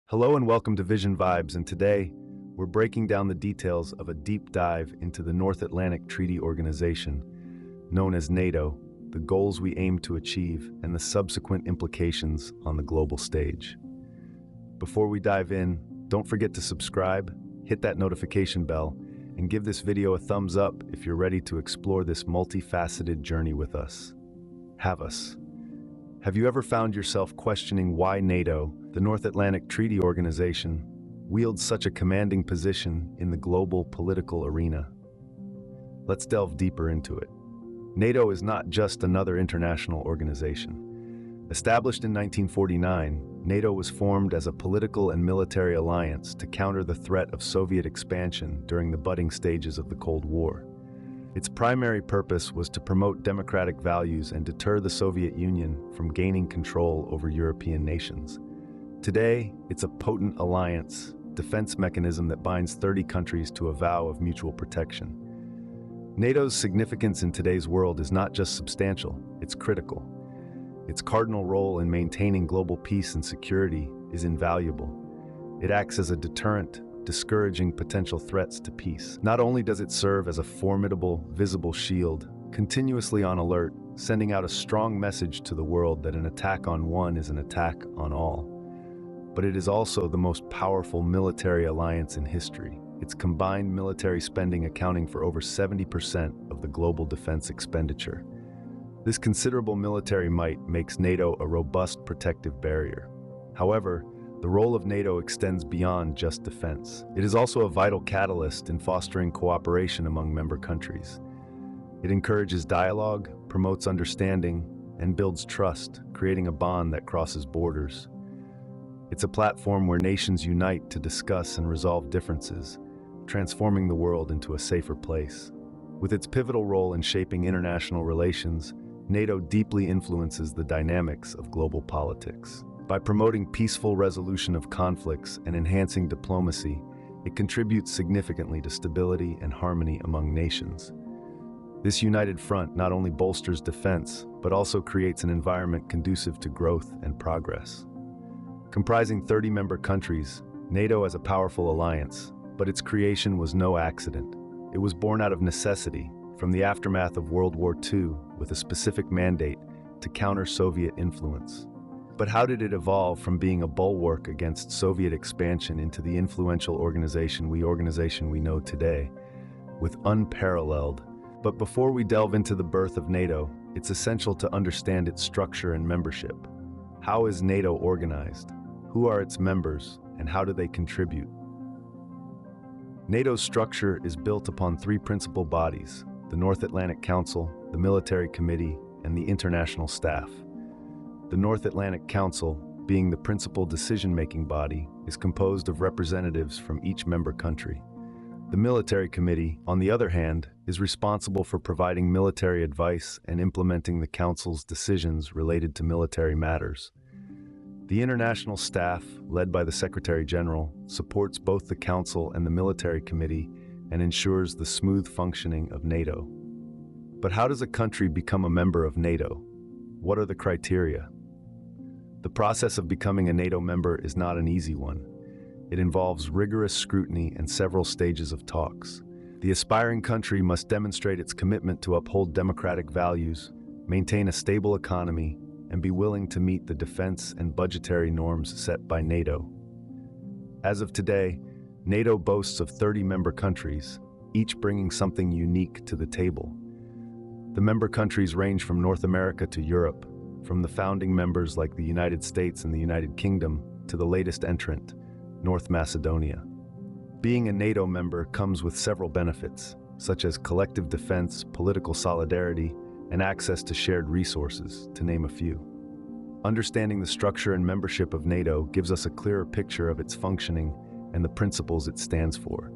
Hello and welcome to Vision Vibes, and today we're breaking down the details of a deep dive into the North Atlantic Treaty Organization, known as NATO, the goals we aim to achieve, and the subsequent implications on the global stage. Before we dive in, don't forget to subscribe, hit that notification bell, and give this video a thumbs up if you're ready to explore this multifaceted journey with us. Have you ever found yourself questioning why NATO, the North Atlantic Treaty Organization, wields such a commanding position in the global political arena? Let's delve deeper into it. NATO is not just another international organization. Established in 1949, NATO was formed as a political and military alliance to counter the threat of Soviet expansion during the budding stages of the Cold War. Its primary purpose was to promote democratic values and deter the Soviet Union from gaining control over European nations. Today, it's a potent alliance, defense mechanism that binds 30 countries to a vow of mutual protection. NATO's significance in today's world is not just substantial, it's critical. Its cardinal role in maintaining global peace and security is invaluable. It acts as a deterrent, discouraging potential threats to peace. Not only does it serve as a formidable, visible shield, continuously on alert, sending out a strong message to the world that an attack on one is an attack on all, but it is also the most powerful military alliance in history, its combined military spending accounting for over 70% of the global defense expenditure. This considerable military might makes NATO a robust protective barrier. However, the role of NATO extends beyond just defense. It is also a vital catalyst in fostering cooperation among member countries. It encourages dialogue, promotes understanding, and builds trust, creating a bond that crosses borders. It's a platform where nations unite to discuss and resolve differences, transforming the world into a safer place. With its pivotal role in shaping international relations, NATO deeply influences the dynamics of global politics. By promoting peaceful resolution of conflicts and enhancing diplomacy, it contributes significantly to stability and harmony among nations. This united front not only bolsters defense, but also creates an environment conducive to growth and progress. Comprising 30 member countries, NATO is a powerful alliance, but its creation was no accident. It was born out of necessity, from the aftermath of World War II, with a specific mandate to counter Soviet influence. But how did it evolve from being a bulwark against Soviet expansion into the influential organization we know today, with unparalleled? But before we delve into the birth of NATO, it's essential to understand its structure and membership. How is NATO organized? Who are its members, and how do they contribute? NATO's structure is built upon three principal bodies: the North Atlantic Council, the Military Committee, and the International Staff. The North Atlantic Council, being the principal decision-making body, is composed of representatives from each member country. The Military Committee, on the other hand, is responsible for providing military advice and implementing the Council's decisions related to military matters. The International Staff, led by the Secretary General, supports both the Council and the Military Committee and ensures the smooth functioning of NATO. But how does a country become a member of NATO? What are the criteria? The process of becoming a NATO member is not an easy one. It involves rigorous scrutiny and several stages of talks. The aspiring country must demonstrate its commitment to uphold democratic values, maintain a stable economy, and be willing to meet the defense and budgetary norms set by NATO. As of today, NATO boasts of 30 member countries, each bringing something unique to the table. The member countries range from North America to Europe, from the founding members like the United States and the United Kingdom to the latest entrant, North Macedonia. Being a NATO member comes with several benefits, such as collective defense, political solidarity, and access to shared resources, to name a few. Understanding the structure and membership of NATO gives us a clearer picture of its functioning and the principles it stands for.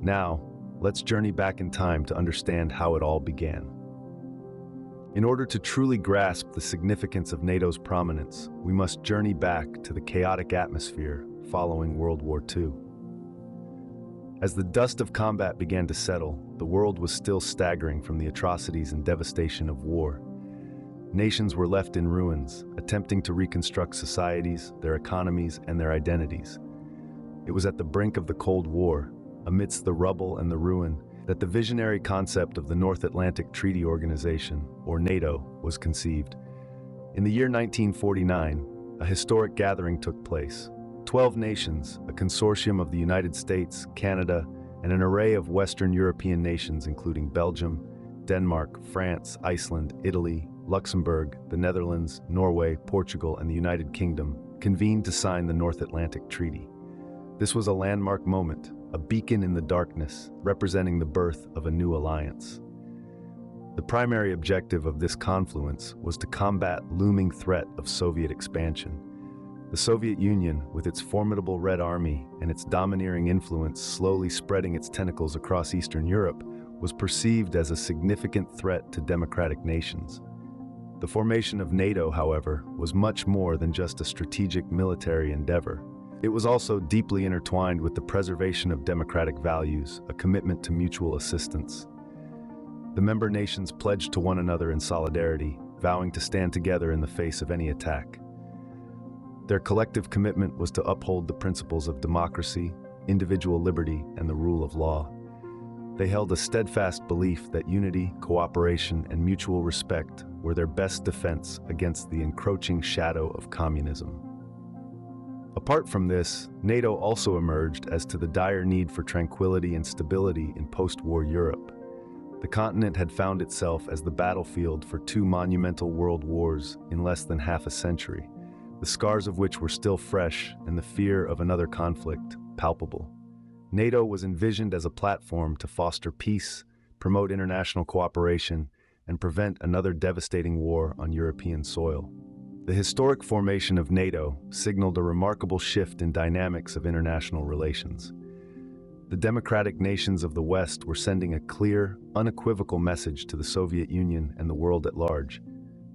Now, let's journey back in time to understand how it all began. In order to truly grasp the significance of NATO's prominence, we must journey back to the chaotic atmosphere following World War II. As the dust of combat began to settle, the world was still staggering from the atrocities and devastation of war. Nations were left in ruins, attempting to reconstruct societies, their economies, and their identities. It was at the brink of the Cold War, amidst the rubble and the ruin, that the visionary concept of the North Atlantic Treaty Organization, or NATO, was conceived. In the year 1949, a historic gathering took place. 12 nations, a consortium of the United States, Canada, and an array of Western European nations including Belgium, Denmark, France, Iceland, Italy, Luxembourg, the Netherlands, Norway, Portugal, and the United Kingdom, convened to sign the North Atlantic Treaty. This was a landmark moment, a beacon in the darkness, representing the birth of a new alliance. The primary objective of this confluence was to combat looming threat of Soviet expansion. The Soviet Union, with its formidable Red Army and its domineering influence slowly spreading its tentacles across Eastern Europe, was perceived as a significant threat to democratic nations. The formation of NATO, however, was much more than just a strategic military endeavor. It was also deeply intertwined with the preservation of democratic values, a commitment to mutual assistance. The member nations pledged to one another in solidarity, vowing to stand together in the face of any attack. Their collective commitment was to uphold the principles of democracy, individual liberty, and the rule of law. They held a steadfast belief that unity, cooperation, and mutual respect were their best defense against the encroaching shadow of communism. Apart from this, NATO also emerged as to the dire need for tranquility and stability in post-war Europe. The continent had found itself as the battlefield for two monumental world wars in less than half a century, the scars of which were still fresh and the fear of another conflict palpable. NATO was envisioned as a platform to foster peace, promote international cooperation, and prevent another devastating war on European soil. The historic formation of NATO signaled a remarkable shift in dynamics of international relations. The democratic nations of the West were sending a clear, unequivocal message to the Soviet Union and the world at large.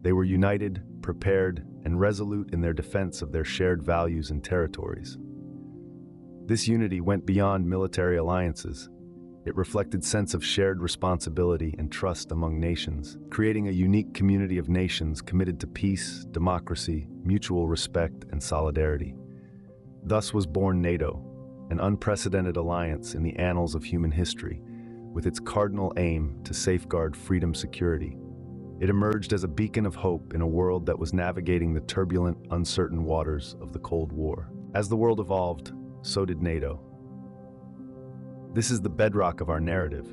They were united, prepared, and resolute in their defense of their shared values and territories. This unity went beyond military alliances. It reflected a sense of shared responsibility and trust among nations, creating a unique community of nations committed to peace, democracy, mutual respect, and solidarity. Thus was born NATO, an unprecedented alliance in the annals of human history, with its cardinal aim to safeguard freedom and security. It emerged as a beacon of hope in a world that was navigating the turbulent, uncertain waters of the Cold War. As the world evolved, so did NATO. This is the bedrock of our narrative.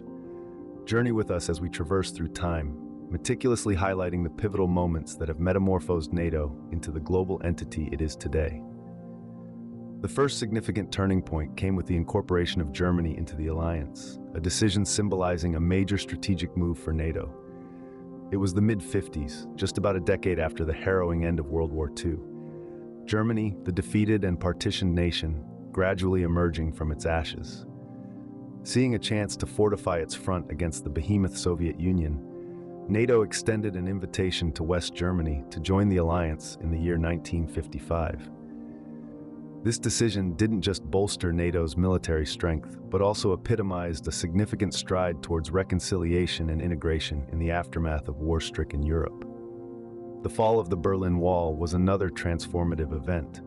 Journey with us as we traverse through time, meticulously highlighting the pivotal moments that have metamorphosed NATO into the global entity it is today. The first significant turning point came with the incorporation of Germany into the alliance, a decision symbolizing a major strategic move for NATO. It was the mid-50s, just about a decade after the harrowing end of World War II. Germany, the defeated and partitioned nation, gradually emerging from its ashes. Seeing a chance to fortify its front against the behemoth Soviet Union, NATO extended an invitation to West Germany to join the alliance in the year 1955. This decision didn't just bolster NATO's military strength, but also epitomized a significant stride towards reconciliation and integration in the aftermath of war-stricken Europe. The fall of the Berlin Wall was another transformative event.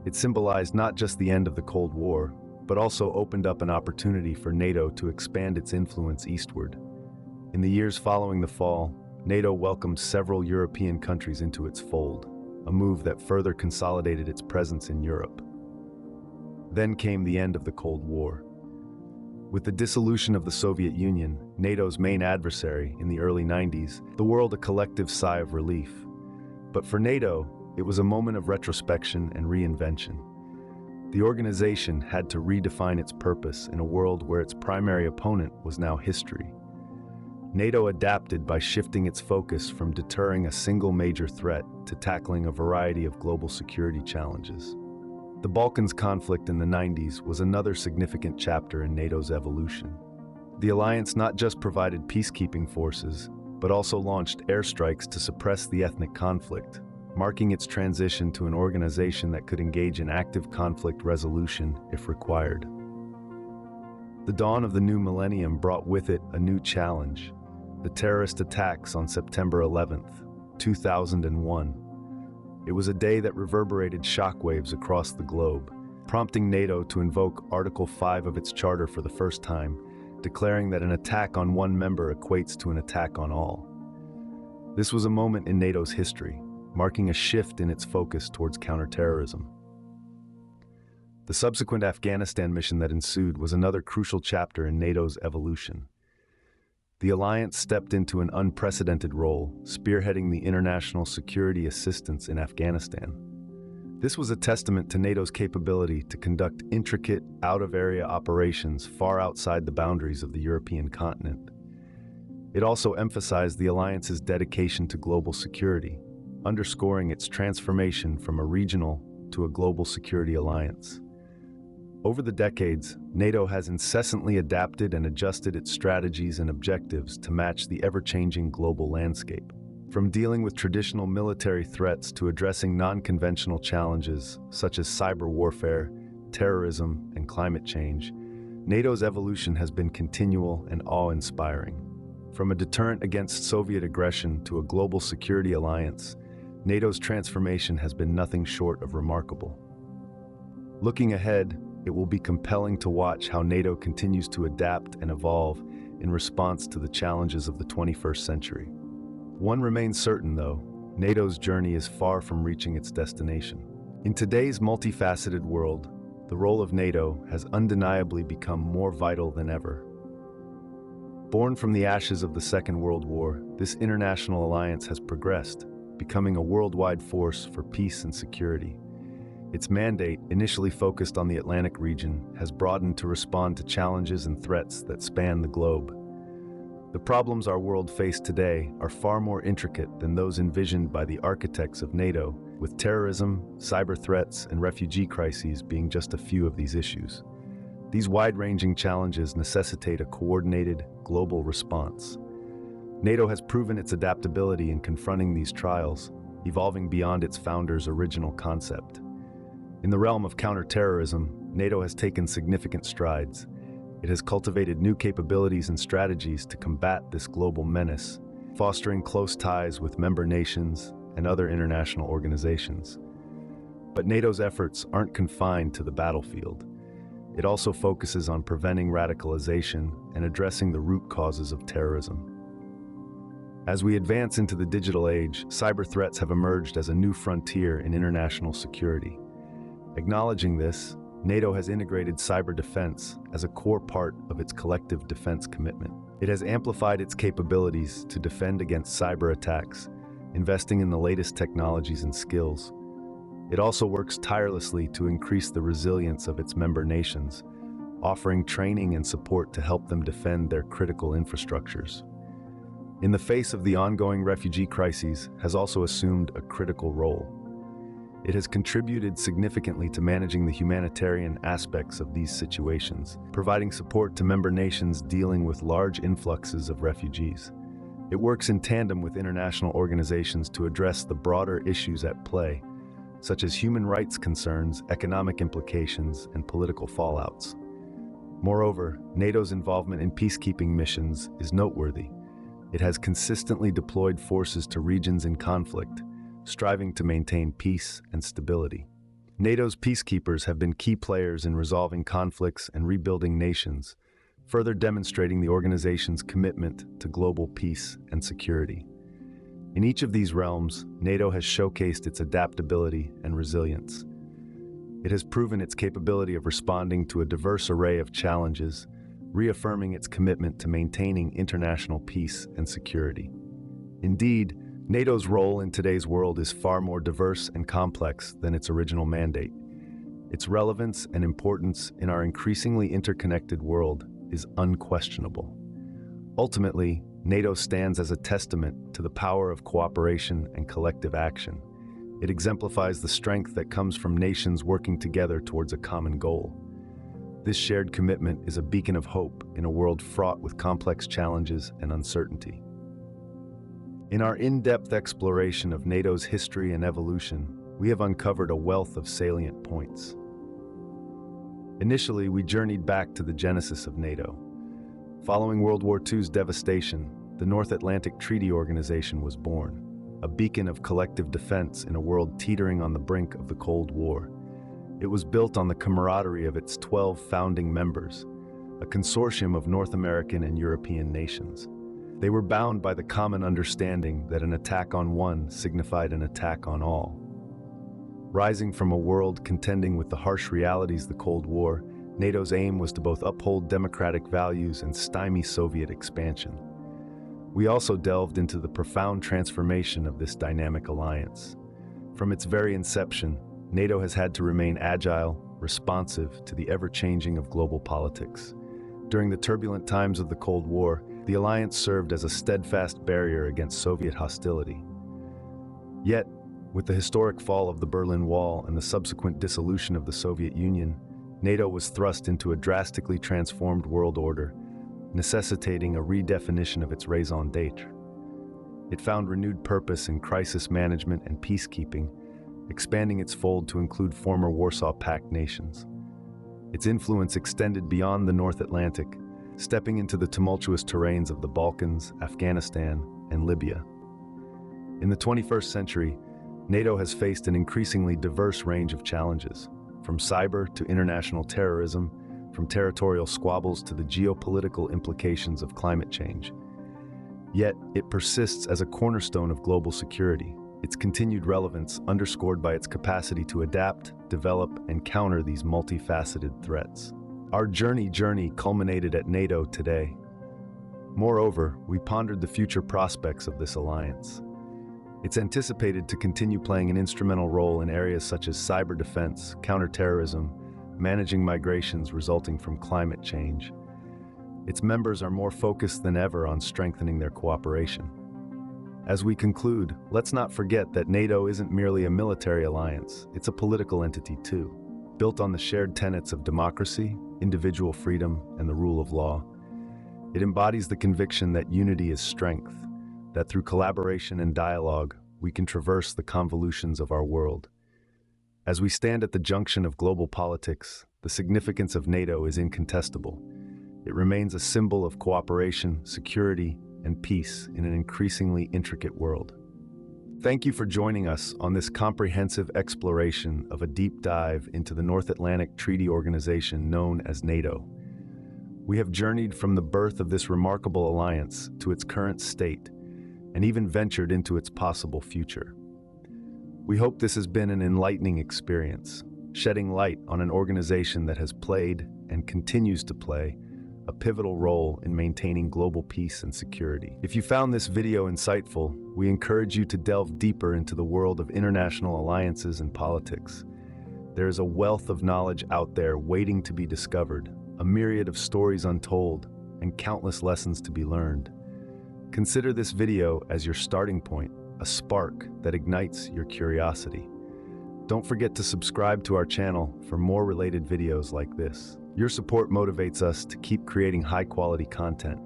It symbolized not just the end of the Cold War, but also opened up an opportunity for NATO to expand its influence eastward. In the years following the fall, NATO welcomed several European countries into its fold, a move that further consolidated its presence in Europe. Then came the end of the Cold War. With the dissolution of the Soviet Union, NATO's main adversary, in the early 90s, the world a collective sigh of relief. But for NATO, it was a moment of retrospection and reinvention. The organization had to redefine its purpose in a world where its primary opponent was now history. NATO adapted by shifting its focus from deterring a single major threat to tackling a variety of global security challenges. The Balkans conflict in the 90s was another significant chapter in NATO's evolution. The alliance not just provided peacekeeping forces, but also launched airstrikes to suppress the ethnic conflict, marking its transition to an organization that could engage in active conflict resolution if required. The dawn of the new millennium brought with it a new challenge: the terrorist attacks on September 11th, 2001. It was a day that reverberated shockwaves across the globe, prompting NATO to invoke Article 5 of its charter for the first time, declaring that an attack on one member equates to an attack on all. This was a moment in NATO's history, marking a shift in its focus towards counterterrorism. The subsequent Afghanistan mission that ensued was another crucial chapter in NATO's evolution. The alliance stepped into an unprecedented role, spearheading the international security assistance in Afghanistan. This was a testament to NATO's capability to conduct intricate, out-of-area operations far outside the boundaries of the European continent. It also emphasized the alliance's dedication to global security, underscoring its transformation from a regional to a global security alliance. Over the decades, NATO has incessantly adapted and adjusted its strategies and objectives to match the ever-changing global landscape. From dealing with traditional military threats to addressing non-conventional challenges such as cyber warfare, terrorism, and climate change, NATO's evolution has been continual and awe-inspiring. From a deterrent against Soviet aggression to a global security alliance, NATO's transformation has been nothing short of remarkable. Looking ahead, it will be compelling to watch how NATO continues to adapt and evolve in response to the challenges of the 21st century. One remains certain, though: NATO's journey is far from reaching its destination. In today's multifaceted world, the role of NATO has undeniably become more vital than ever. Born from the ashes of the Second World War, this international alliance has progressed, becoming a worldwide force for peace and security. Its mandate, initially focused on the Atlantic region, has broadened to respond to challenges and threats that span the globe. The problems our world faces today are far more intricate than those envisioned by the architects of NATO, with terrorism, cyber threats, and refugee crises being just a few of these issues. These wide-ranging challenges necessitate a coordinated, global response. NATO has proven its adaptability in confronting these trials, evolving beyond its founders' original concept. In the realm of counterterrorism, NATO has taken significant strides. It has cultivated new capabilities and strategies to combat this global menace, fostering close ties with member nations and other international organizations. But NATO's efforts aren't confined to the battlefield. It also focuses on preventing radicalization and addressing the root causes of terrorism. As we advance into the digital age, cyber threats have emerged as a new frontier in international security. Acknowledging this, NATO has integrated cyber defense as a core part of its collective defense commitment. It has amplified its capabilities to defend against cyber attacks, investing in the latest technologies and skills. It also works tirelessly to increase the resilience of its member nations, offering training and support to help them defend their critical infrastructures. In the face of the ongoing refugee crises, has also assumed a critical role. It has contributed significantly to managing the humanitarian aspects of these situations, providing support to member nations dealing with large influxes of refugees. It works in tandem with international organizations to address the broader issues at play, such as human rights concerns, economic implications, and political fallouts. Moreover, NATO's involvement in peacekeeping missions is noteworthy. It has consistently deployed forces to regions in conflict, striving to maintain peace and stability. NATO's peacekeepers have been key players in resolving conflicts and rebuilding nations, further demonstrating the organization's commitment to global peace and security. In each of these realms, NATO has showcased its adaptability and resilience. It has proven its capability of responding to a diverse array of challenges, reaffirming its commitment to maintaining international peace and security. Indeed, NATO's role in today's world is far more diverse and complex than its original mandate. Its relevance and importance in our increasingly interconnected world is unquestionable. Ultimately, NATO stands as a testament to the power of cooperation and collective action. It exemplifies the strength that comes from nations working together towards a common goal. This shared commitment is a beacon of hope in a world fraught with complex challenges and uncertainty. In our in-depth exploration of NATO's history and evolution, we have uncovered a wealth of salient points. Initially, we journeyed back to the genesis of NATO. Following World War II's devastation, the North Atlantic Treaty Organization was born, a beacon of collective defense in a world teetering on the brink of the Cold War. It was built on the camaraderie of its 12 founding members, a consortium of North American and European nations. They were bound by the common understanding that an attack on one signified an attack on all. Rising from a world contending with the harsh realities of the Cold War, NATO's aim was to both uphold democratic values and stymie Soviet expansion. We also delved into the profound transformation of this dynamic alliance. From its very inception, NATO has had to remain agile, responsive to the ever-changing of global politics. During the turbulent times of the Cold War, the alliance served as a steadfast barrier against Soviet hostility. Yet, with the historic fall of the Berlin Wall and the subsequent dissolution of the Soviet Union, NATO was thrust into a drastically transformed world order, necessitating a redefinition of its raison d'etre. It found renewed purpose in crisis management and peacekeeping, expanding its fold to include former Warsaw Pact nations. Its influence extended beyond the North Atlantic, stepping into the tumultuous terrains of the Balkans, Afghanistan, and Libya. In the 21st century, NATO has faced an increasingly diverse range of challenges, from cyber to international terrorism, from territorial squabbles to the geopolitical implications of climate change. Yet, it persists as a cornerstone of global security, its continued relevance underscored by its capacity to adapt, develop, and counter these multifaceted threats. Our journey culminated at NATO today. Moreover, we pondered the future prospects of this alliance. It's anticipated to continue playing an instrumental role in areas such as cyber defense, counterterrorism, managing migrations resulting from climate change. Its members are more focused than ever on strengthening their cooperation. As we conclude, let's not forget that NATO isn't merely a military alliance, it's a political entity too. Built on the shared tenets of democracy, individual freedom, and the rule of law. It embodies the conviction that unity is strength, that through collaboration and dialogue, we can traverse the convolutions of our world. As we stand at the junction of global politics, the significance of NATO is incontestable. It remains a symbol of cooperation, security, and peace in an increasingly intricate world. Thank you for joining us on this comprehensive exploration of a deep dive into the North Atlantic Treaty Organization known as NATO. We have journeyed from the birth of this remarkable alliance to its current state, and even ventured into its possible future. We hope this has been an enlightening experience, shedding light on an organization that has played and continues to play a pivotal role in maintaining global peace and security. If you found this video insightful, we encourage you to delve deeper into the world of international alliances and politics. There is a wealth of knowledge out there waiting to be discovered, a myriad of stories untold, and countless lessons to be learned. Consider this video as your starting point, a spark that ignites your curiosity. Don't forget to subscribe to our channel for more related videos like this. Your support motivates us to keep creating high-quality content.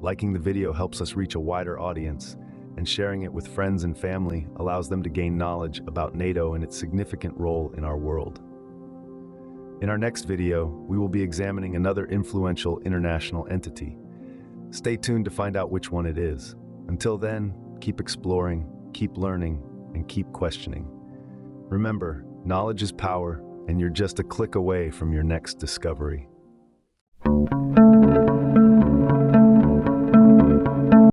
Liking the video helps us reach a wider audience, and sharing it with friends and family allows them to gain knowledge about NATO and its significant role in our world. In our next video, we will be examining another influential international entity. Stay tuned to find out which one it is. Until then, keep exploring, keep learning, and keep questioning. Remember, knowledge is power, and you're just a click away from your next discovery.